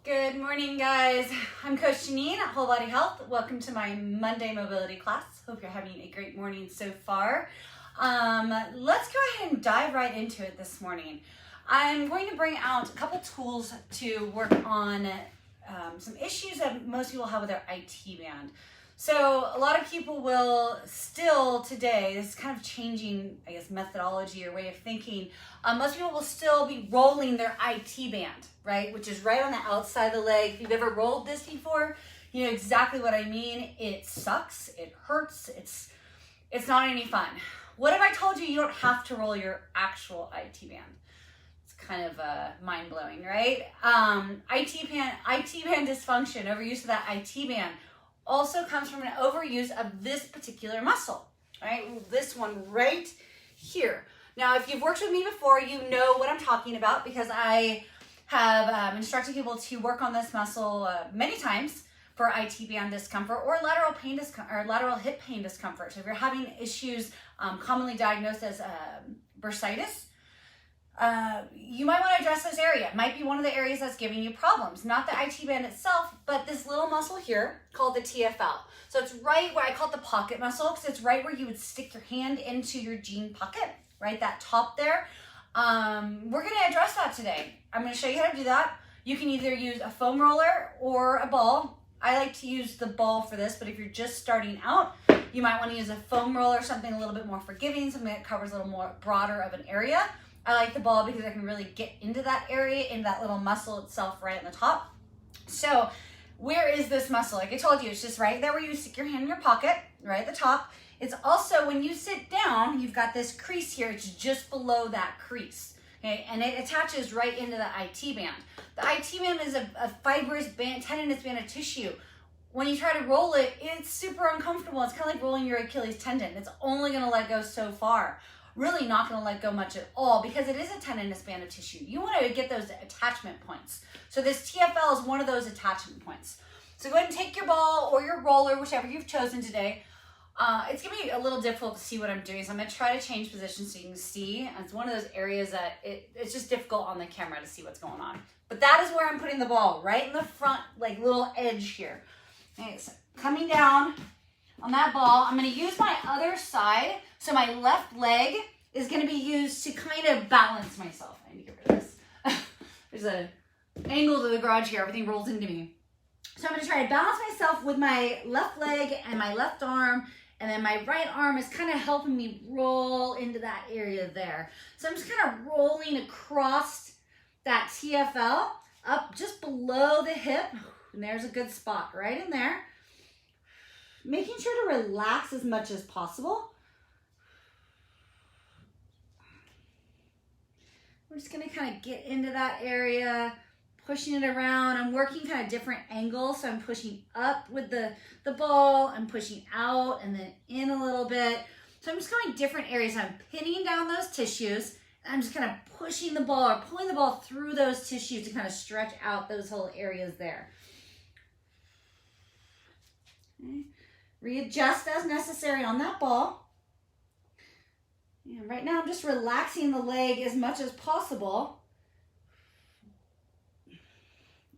Good morning, guys. I'm Coach Janine at Whole Body Health. Welcome to my Monday mobility class. Hope you're having a great morning so far. Let's go ahead and dive right into it this morning. I'm going to bring out a couple tools to work on some issues that most people have with their IT band. So a lot of people will still today, this is kind of changing, I guess, methodology or way of thinking. Most people will still be rolling their IT band, right? Which is right on the outside of the leg. If you've ever rolled this before, you know exactly what I mean. It sucks, it hurts, it's not any fun. What if I told you you don't have to roll your actual IT band? It's kind of mind-blowing, right? IT band dysfunction, overuse of that IT band, also comes from an overuse of this particular muscle, right? This one right here. Now, if you've worked with me before, you know what I'm talking about because I have instructed people to work on this muscle many times for IT band discomfort or lateral pain or lateral hip pain discomfort. So if you're having issues commonly diagnosed as bursitis, you might want to address this area. It might be one of the areas that's giving you problems. Not the IT band itself, but this little muscle here called the TFL. So it's right where I call it the pocket muscle because it's right where you would stick your hand into your jean pocket, right? That top there. We're going to address that today. I'm going to show you how to do that. You can either use a foam roller or a ball. I like to use the ball for this, but if you're just starting out, you might want to use a foam roller, something a little bit more forgiving, something that covers a little more broader of an area. I like the ball because I can really get into that area, in that little muscle itself right on the top. So where is this muscle? Like I told you, it's just right there where you stick your hand in your pocket, right at the top. It's also when you sit down, you've got this crease here. It's just below that crease, okay? And it attaches right into the IT band. The IT band is a fibrous band, tendinous band of tissue. When you try to roll it, it's super uncomfortable. It's kind of like rolling your Achilles tendon. It's only gonna let go so far. Really not going to let go much at all because it is a tendinous band of tissue. You want to get those attachment points. So this TFL is one of those attachment points. So go ahead and take your ball or your roller, whichever you've chosen today. It's going to be a little difficult to see what I'm doing, so I'm going to try to change positions so you can see. And it's one of those areas that it's just difficult on the camera to see what's going on. But that is where I'm putting the ball, right in the front, like little edge here. Okay, so coming down on that ball, I'm going to use my other side. So my left leg is going to be used to kind of balance myself. I need to get rid of this. There's an angle to the garage here. Everything rolls into me. So I'm going to try to balance myself with my left leg and my left arm. And then my right arm is kind of helping me roll into that area there. So I'm just kind of rolling across that TFL up just below the hip. And there's a good spot right in there. Making sure to relax as much as possible. We're just gonna kind of get into that area, pushing it around. I'm working kind of different angles. So I'm pushing up with the ball, I'm pushing out and then in a little bit. So I'm just going different areas. I'm pinning down those tissues. And I'm just kind of pushing the ball or pulling the ball through those tissues to kind of stretch out those whole areas there. Okay. Readjust as necessary on that ball. And right now I'm just relaxing the leg as much as possible.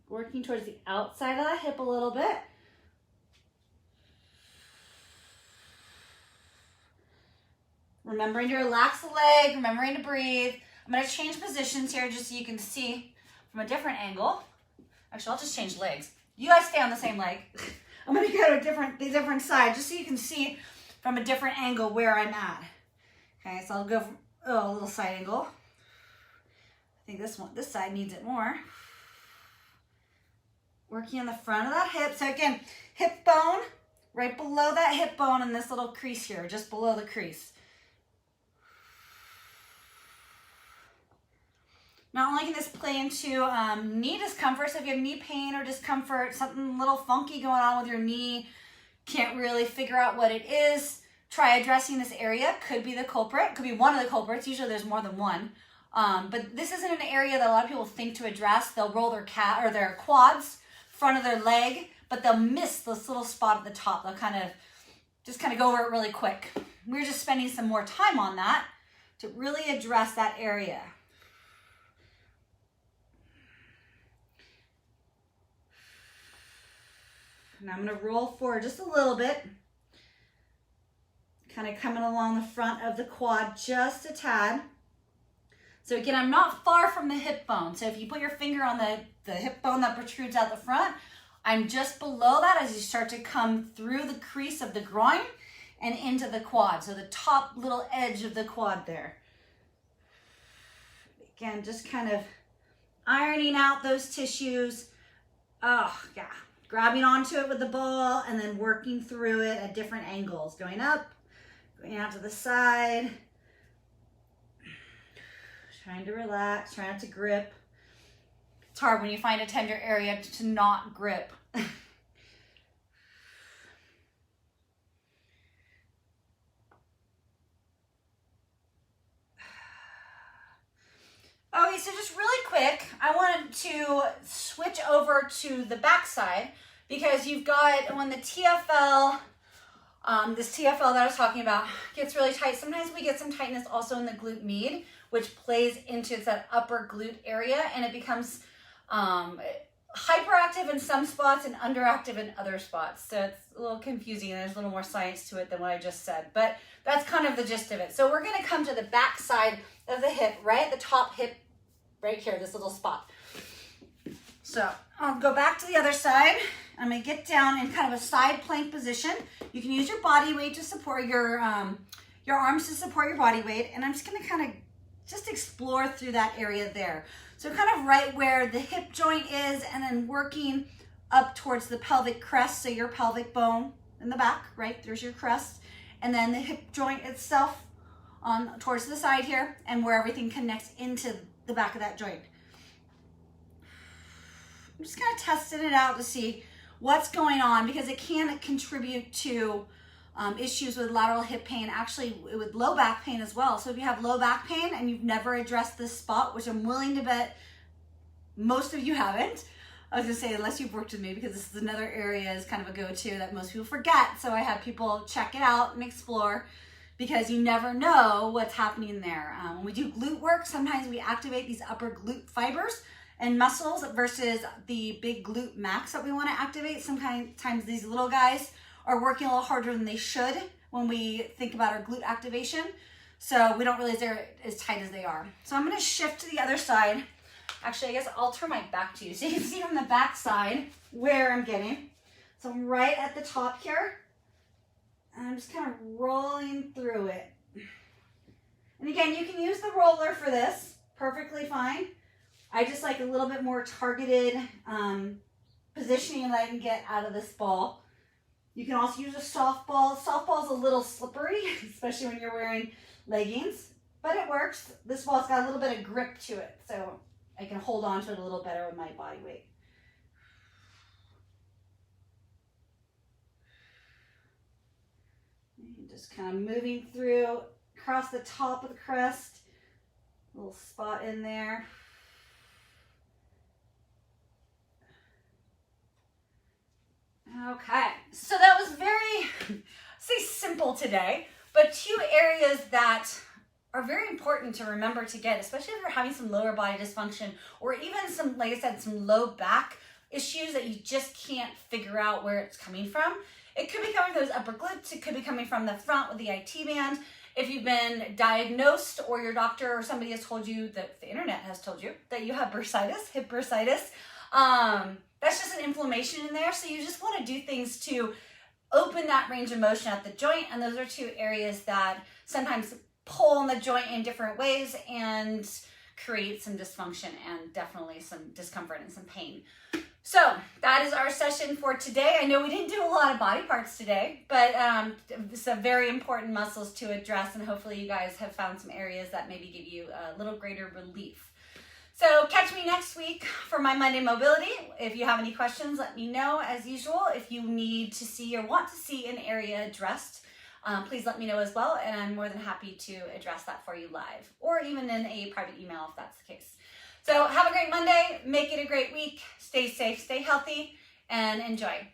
Working towards the outside of the hip a little bit. Remembering to relax the leg, remembering to breathe. I'm going to change positions here just so you can see from a different angle. Actually, I'll just change legs. You guys stay on the same leg. I'm going to go to the different side just so you can see from a different angle where I'm at. Okay, so I'll go from a little side angle. I think this side needs it more. Working on the front of that hip. So again, hip bone, right below that hip bone and this little crease here, just below the crease. Not only can this play into knee discomfort, so if you have knee pain or discomfort, something a little funky going on with your knee, can't really figure out what it is, try addressing this area. Could be the culprit, could be one of the culprits. Usually there's more than one. But this isn't an area that a lot of people think to address. They'll roll their their quads, front of their leg, but they'll miss this little spot at the top. They'll just go over it really quick. We're just spending some more time on that to really address that area. Now I'm going to roll forward just a little bit. Kind of coming along the front of the quad just a tad. So again, I'm not far from the hip bone. So if you put your finger on the hip bone that protrudes out the front, I'm just below that as you start to come through the crease of the groin and into the quad. So the top little edge of the quad there. Again, just kind of ironing out those tissues. Oh, yeah. Grabbing onto it with the ball and then working through it at different angles. Going up, going out to the side. Trying to relax, trying to grip. It's hard when you find a tender area to not grip. Okay, so just really quick, I wanted to switch over to the backside because you've got, when the TFL, this TFL that I was talking about gets really tight, sometimes we get some tightness also in the glute med, which plays into that upper glute area, and it becomes hyperactive in some spots and underactive in other spots. So it's a little confusing and there's a little more science to it than what I just said, but that's kind of the gist of it. So we're gonna come to the back side of the hip, right at the top hip, right here, this little spot. So I'll go back to the other side. I'm gonna get down in kind of a side plank position. You can use your body weight to support your arms to support your body weight, and I'm just gonna kind of just explore through that area there. So kind of right where the hip joint is, and then working up towards the pelvic crest, so your pelvic bone in the back, right? There's your crest. And then the hip joint itself on towards the side here, and where everything connects into the back of that joint. I'm just kind of testing it out to see what's going on, because it can contribute to issues with lateral hip pain, actually with low back pain as well. So if you have low back pain and you've never addressed this spot, which I'm willing to bet most of you haven't, I was gonna say, unless you've worked with me, because this is another area is kind of a go-to that most people forget. So I have people check it out and explore, because you never know what's happening there. When we do glute work, sometimes we activate these upper glute fibers and muscles versus the big glute max that we want to activate. Sometimes these little guys are working a little harder than they should when we think about our glute activation. So we don't realize they're as tight as they are. So I'm gonna shift to the other side. Actually, I guess I'll turn my back to you so you can see from the back side where I'm getting. So I'm right at the top here. And I'm just kind of rolling through it. And again, you can use the roller for this, perfectly fine. I just like a little bit more targeted positioning that I can get out of this ball. You can also use a softball. Softball's a little slippery, especially when you're wearing leggings, but it works. This ball's got a little bit of grip to it, so I can hold on to it a little better with my body weight. And just kind of moving through across the top of the crest, little spot in there. Okay, so that was very, say simple today, but two areas that are very important to remember to get, especially if you're having some lower body dysfunction, or even some, like I said, some low back issues that you just can't figure out where it's coming from. It could be coming from those upper glutes, it could be coming from the front with the IT band. If you've been diagnosed, or your doctor or somebody has told you, that the internet has told you that you have bursitis, hip bursitis, that's just an inflammation in there. So you just want to do things to open that range of motion at the joint. And those are two areas that sometimes pull on the joint in different ways and create some dysfunction and definitely some discomfort and some pain. So that is our session for today. I know we didn't do a lot of body parts today, but some very important muscles to address, and hopefully you guys have found some areas that maybe give you a little greater relief. So catch me next week for my Monday Mobility. If you have any questions, let me know as usual. If you need to see or want to see an area addressed, please let me know as well, and I'm more than happy to address that for you live, or even in a private email if that's the case. So have a great Monday, make it a great week, stay safe, stay healthy, and enjoy.